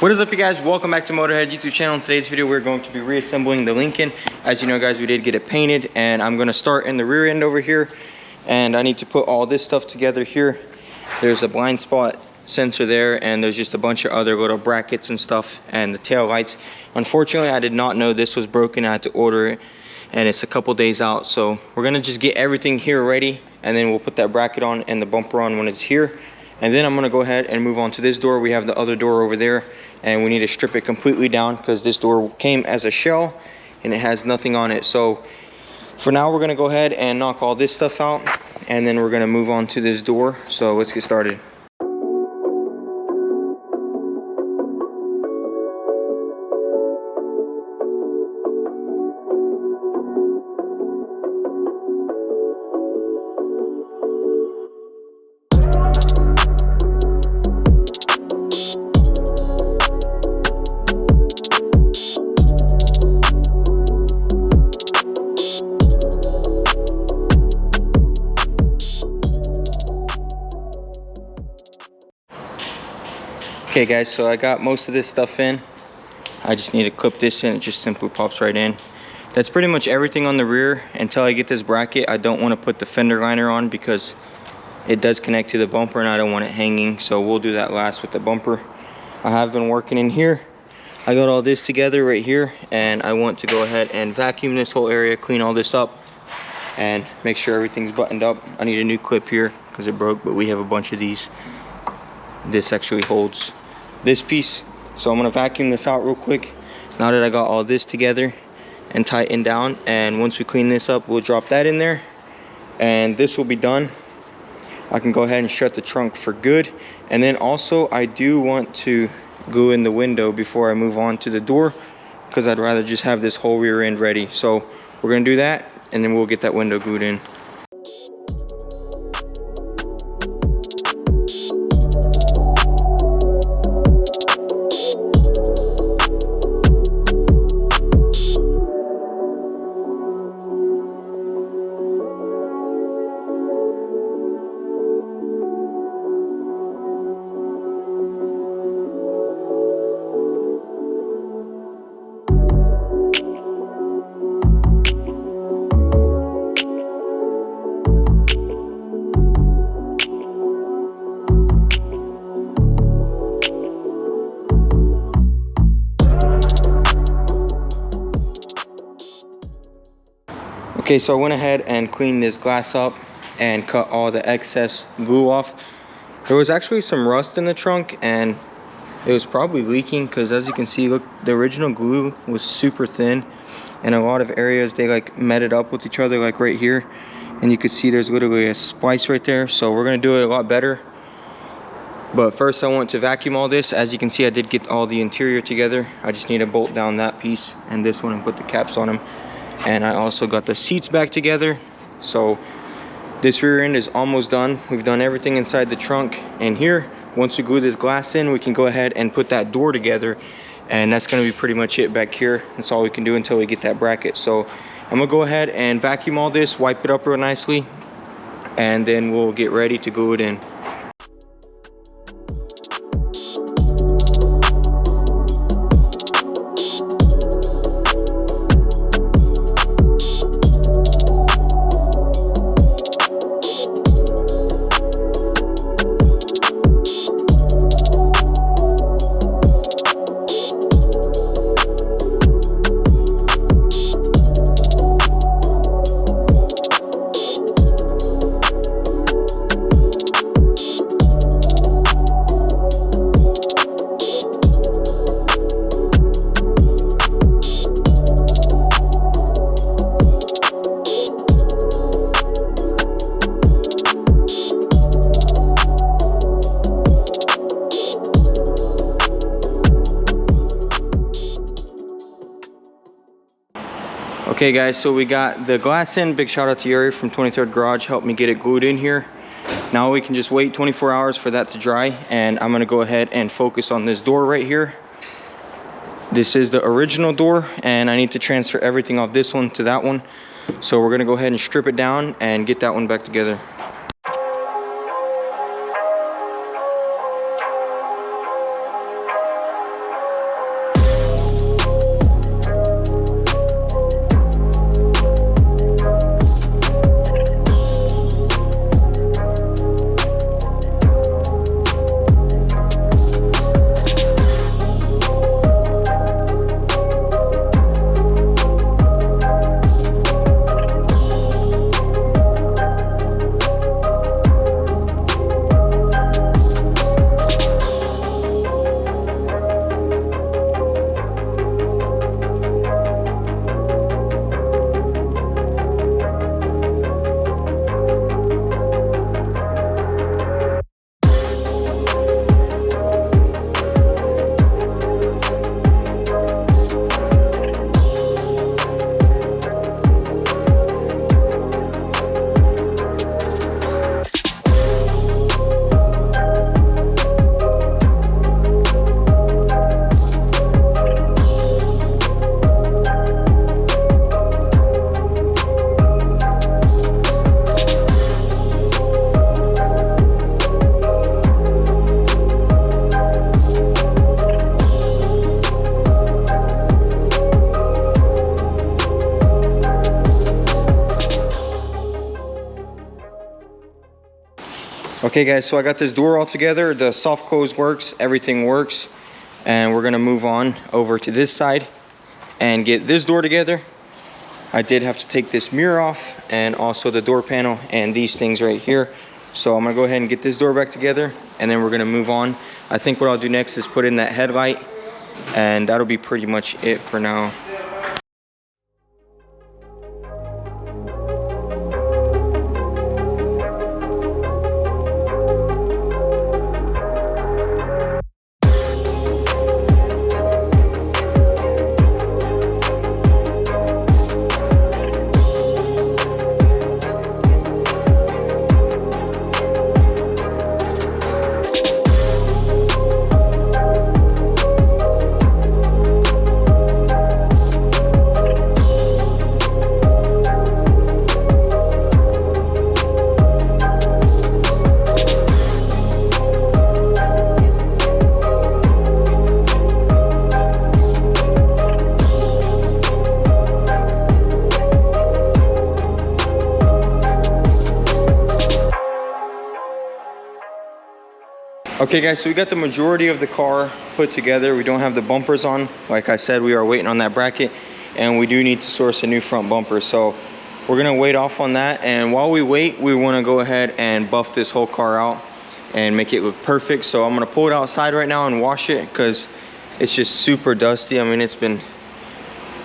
What is up, you guys? Welcome back to Motorhead YouTube channel. In today's video, we're going to be reassembling the Lincoln. As you know, guys, we did get it painted, and I'm going to start in the rear end over here, and I need to put all this stuff together here. There's a blind spot sensor there, and there's just a bunch of other little brackets and stuff, and the tail lights. Unfortunately, I did not know this was broken. I had to order it, and it's a couple days out, so we're going to just get everything here ready, and then we'll put that bracket on and the bumper on when it's here. And then I'm going to go ahead and move on to this door. We have the other door over there, and we need to strip it completely down because this door came as a shell and it has nothing on it. So for now, we're going to go ahead and knock all this stuff out, and then we're going to move on to this door. So let's get started. Okay guys, so I got most of this stuff in. I just need to clip this in. It just simply pops right in. That's pretty much everything on the rear. Until I get this bracket, I don't want to put the fender liner on because it does connect to the bumper and I don't want it hanging, so we'll do that last with the bumper. I have been working in here. I got all this together right here, and I want to go ahead and vacuum this whole area, clean all this up, and make sure everything's buttoned up. I need a new clip here because it broke, but we have a bunch of these. This actually holds this piece, so I'm gonna vacuum this out real quick now that I got all this together and tightened down. And once we clean this up, we'll drop that in there, and this will be done. I can go ahead and shut the trunk for good. And then also, I do want to glue in the window before I move on to the door because I'd rather just have this whole rear end ready. So we're gonna do that, and then we'll get that window glued in. Okay, so I went ahead and cleaned this glass up and cut all the excess glue off. There was actually some rust in the trunk, and it was probably leaking because, as you can see, look, the original glue was super thin, and a lot of areas they like met it up with each other, like right here, and you could see there's literally a splice right there. So we're gonna do it a lot better, but first I want to vacuum all this. As you can see, I did get all the interior together. I just need to bolt down that piece and this one and put the caps on them. And I also got the seats back together. So this rear end is almost done. We've done everything inside the trunk and here. Once we glue this glass in, we can go ahead and put that door together, and that's going to be pretty much it back here. That's all we can do until we get that bracket. So I'm gonna go ahead and vacuum all this, wipe it up real nicely, and then we'll get ready to glue it in. Okay guys, so we got the glass in. Big shout out to Yuri from 23rd Garage, helped me get it glued in here. Now we can just wait 24 hours for that to dry, and I'm gonna go ahead and focus on this door right here. This is the original door, and I need to transfer everything off this one to that one. So we're gonna go ahead and strip it down and get that one back together. Okay guys, so I got this door all together. The soft close works, everything works. And we're gonna move on over to this side and get this door together. I did have to take this mirror off and also the door panel and these things right here. So I'm gonna go ahead and get this door back together and then we're gonna move on. I think what I'll do next is put in that headlight and that'll be pretty much it for now. Okay guys, so we got the majority of the car put together. We don't have the bumpers on. Like I said, we are waiting on that bracket and we do need to source a new front bumper. So we're gonna wait off on that. And while we wait, we wanna go ahead and buff this whole car out and make it look perfect. So I'm gonna pull it outside right now and wash it because it's just super dusty. I mean, it's been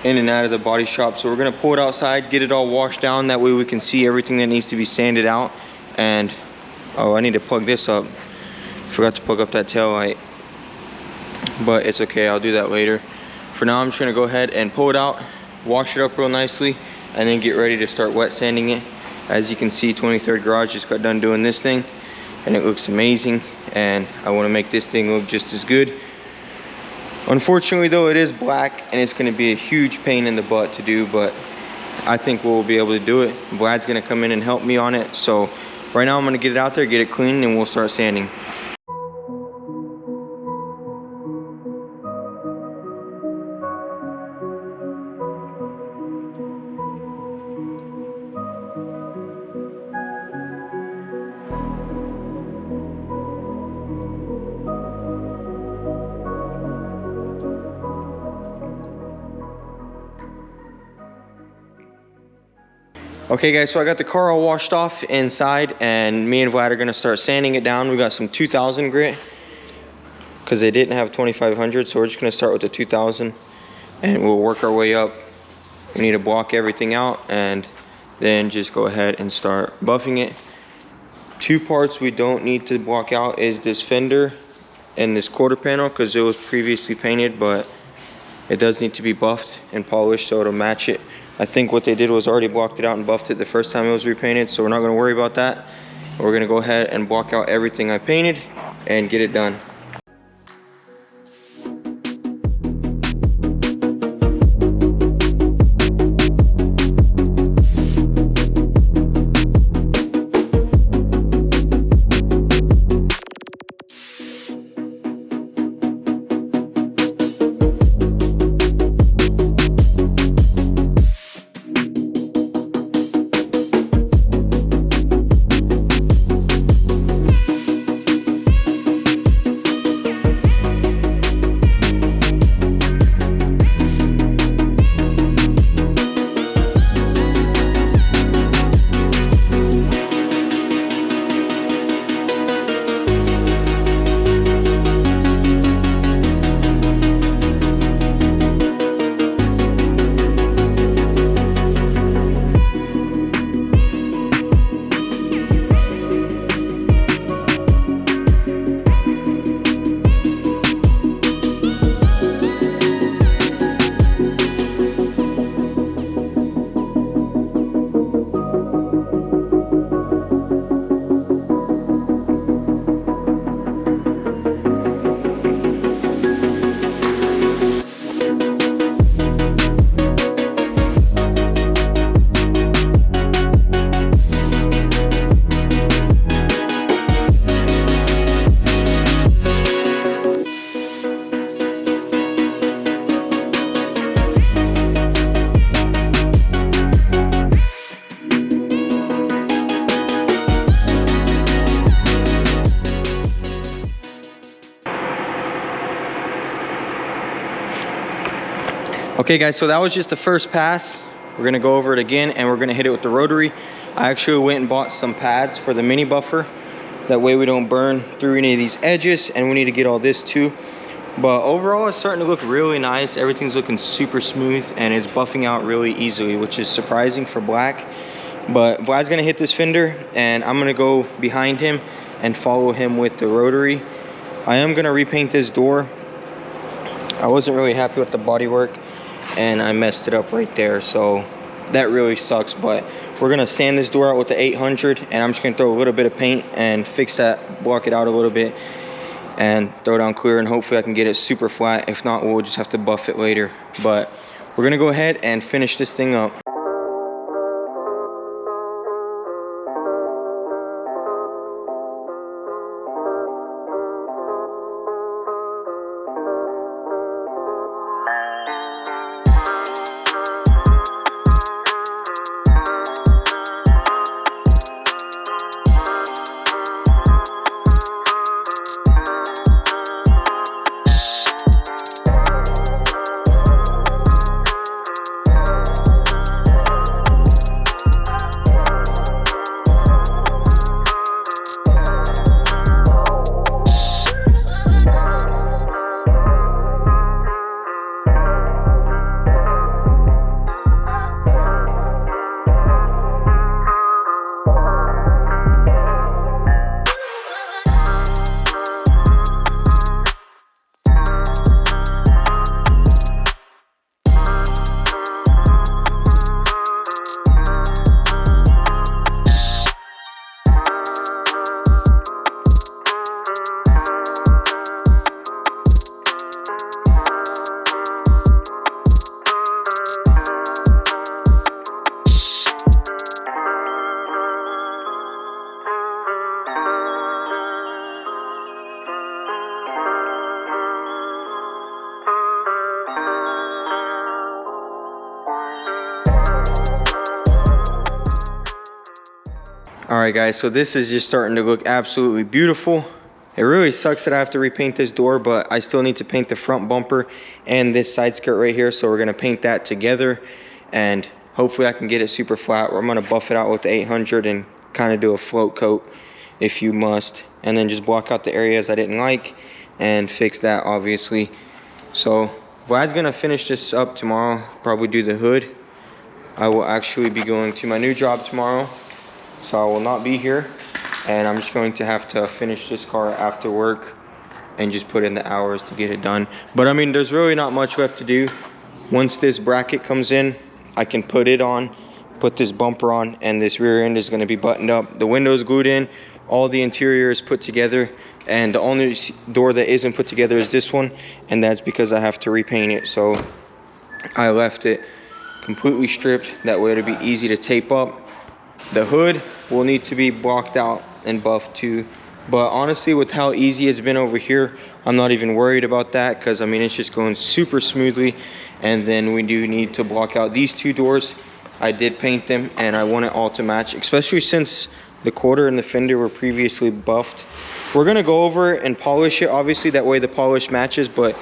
in and out of the body shop. So we're gonna pull it outside, get it all washed down. That way we can see everything that needs to be sanded out. And, oh, I need to plug this up. Forgot to plug up that tail light, but it's okay, I'll do that later. For now, I'm just gonna go ahead and pull it out, wash it up real nicely, and then get ready to start wet sanding it. As you can see, 23rd Garage just got done doing this thing, and it looks amazing, and I wanna make this thing look just as good. Unfortunately though, it is black, and it's gonna be a huge pain in the butt to do, but I think we'll be able to do it. Vlad's gonna come in and help me on it, so right now I'm gonna get it out there, get it clean, and we'll start sanding. Okay guys, so I got the car all washed off inside and me and Vlad are gonna start sanding it down. We got some 2000 grit because they didn't have 2500, so we're just gonna start with the 2000 and we'll work our way up. We need to block everything out and then just go ahead and start buffing it. Two parts we don't need to block out is this fender and this quarter panel because it was previously painted, but it does need to be buffed and polished so it'll match it. I think what they did was already blocked it out and buffed it the first time it was repainted, so we're not gonna worry about that. We're gonna go ahead and block out everything I painted and get it done. Okay guys, so that was just the first pass. We're gonna go over it again and we're gonna hit it with the rotary. I actually went and bought some pads for the mini buffer. That way we don't burn through any of these edges, and we need to get all this too. But overall, it's starting to look really nice. Everything's looking super smooth and it's buffing out really easily, which is surprising for black. But Vlad's gonna hit this fender and I'm gonna go behind him and follow him with the rotary. I am gonna repaint this door. I wasn't really happy with the bodywork and I messed it up right there, so that really sucks. But we're gonna sand this door out with the 800 and I'm just gonna throw a little bit of paint and fix that, block it out a little bit and throw down clear, and hopefully I can get it super flat. If not, we'll just have to buff it later. But we're gonna go ahead and finish this thing up. Alright guys, so this is just starting to look absolutely beautiful. It really sucks that I have to repaint this door, but I still need to paint the front bumper and this side skirt right here, so we're going to paint that together and hopefully I can get it super flat. I'm going to buff it out with the 800 and kind of do a float coat if you must, and then just block out the areas I didn't like and fix that obviously. So Vlad's going to finish this up tomorrow, probably do the hood. I will actually be going to my new job tomorrow, so I will not be here, and I'm just going to have to finish this car after work and just put in the hours to get it done. But I mean, there's really not much left to do. Once this bracket comes in, I can put it on, put this bumper on, and this rear end is going to be buttoned up. The windows glued in, all the interior is put together, and the only door that isn't put together is this one, and that's because I have to repaint it. So I left it completely stripped, that way it'll be easy to tape up. The hood will need to be blocked out and buffed too, but honestly, with how easy it's been over here, I'm not even worried about that, because I mean, it's just going super smoothly. And then we do need to block out these two doors. I did paint them and I want it all to match, especially since the quarter and the fender were previously buffed. We're gonna go over and polish it, obviously, that way the polish matches, but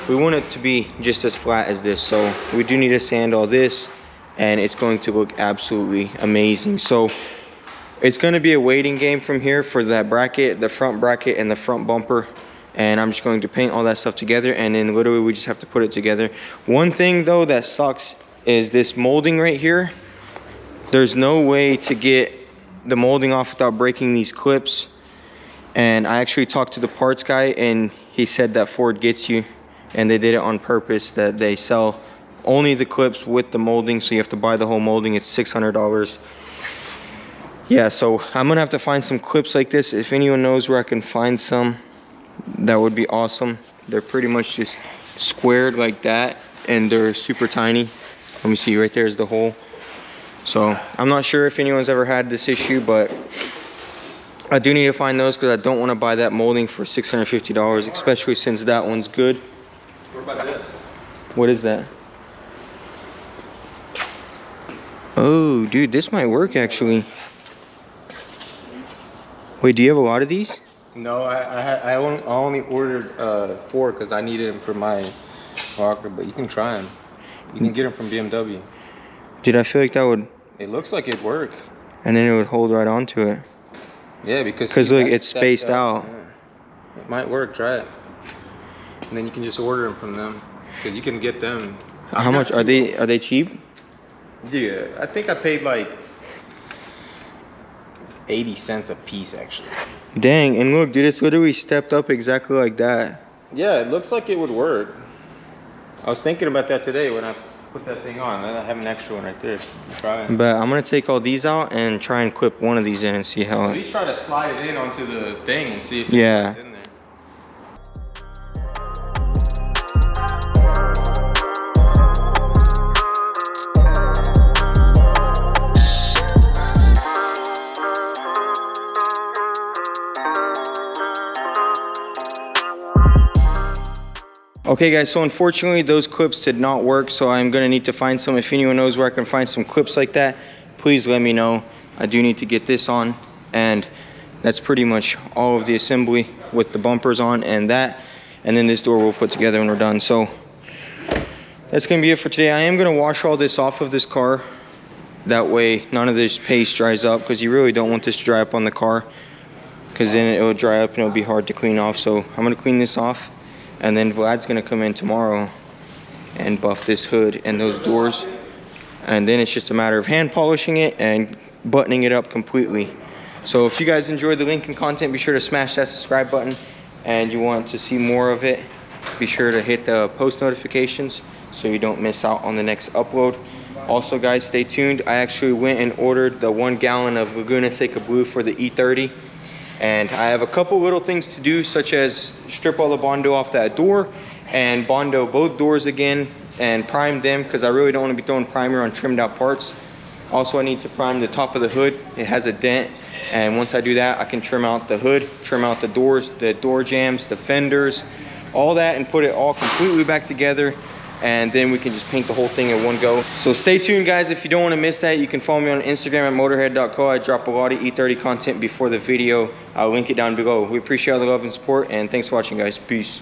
we want it to be just as flat as this. So we do need to sand all this, and it's going to look absolutely amazing. So it's going to be a waiting game from here for that bracket, the front bracket and the front bumper, and I'm just going to paint all that stuff together, and then literally we just have to put it together. One thing though that sucks is this molding right here. There's no way to get the molding off without breaking these clips, and I actually talked to the parts guy and he said that Ford gets you, and they did it on purpose, that they sell only the clips with the molding, so you have to buy the whole molding. It's $600. Yeah, so I'm gonna have to find some clips like this. If anyone knows where I can find some, that would be awesome. They're pretty much just squared like that, and they're super tiny. Let me see, right there's the hole. So I'm not sure if anyone's ever had this issue, but I do need to find those, because I don't want to buy that molding for $650, especially since that one's good. What about this? What is that? Oh, dude, this might work actually. Wait, do you have a lot of these? No, I only ordered 4 because I needed them for my rocker, but you can try them. You can get them from BMW. Dude, I feel like that would... It looks like it'd work. And then it would hold right onto it. Yeah, because look, it's spaced out. Yeah. It might work, try it. And then you can just order them from them. Because you can get them. How much? Are they cheap? Yeah, I think I paid like 80 cents a piece actually. Dang, and look, dude, it's literally stepped up exactly like that. Yeah, it looks like it would work. I was thinking about that today when I put that thing on. I have an extra one right there. Try it. But I'm gonna take all these out and try and clip one of these in and see how. At least try to slide it in onto the thing and see if it's Yeah. in there. Okay guys, so unfortunately those clips did not work, so I'm gonna need to find some. If anyone knows where I can find some clips like that, please let me know. I do need to get this on, and that's pretty much all of the assembly with the bumpers on and that, and then this door we'll put together when we're done. So that's gonna be it for today. I am gonna wash all this off of this car. That way none of this paste dries up, because you really don't want this to dry up on the car, because then it will dry up and it'll be hard to clean off. So I'm gonna clean this off. And then Vlad's gonna come in tomorrow and buff this hood and those doors. And then it's just a matter of hand polishing it and buttoning it up completely. So if you guys enjoyed the Lincoln content, be sure to smash that subscribe button. And you want to see more of it, be sure to hit the post notifications so you don't miss out on the next upload. Also guys, stay tuned. I actually went and ordered the 1 gallon of Laguna Seca Blue for the E30. And I have a couple little things to do, such as strip all the Bondo off that door and Bondo both doors again and prime them, because I really don't want to be throwing primer on trimmed out parts. Also, I need to prime the top of the hood. It has a dent, and once I do that, I can trim out the hood, trim out the doors, the door jambs, the fenders, all that, and put it all completely back together. And then we can just paint the whole thing in one go. So stay tuned guys. If you don't want to miss that, you can follow me on Instagram at motorhead.co. I drop a lot of E30 content before the video. I'll link it down below. We appreciate all the love and support, and thanks for watching guys. Peace.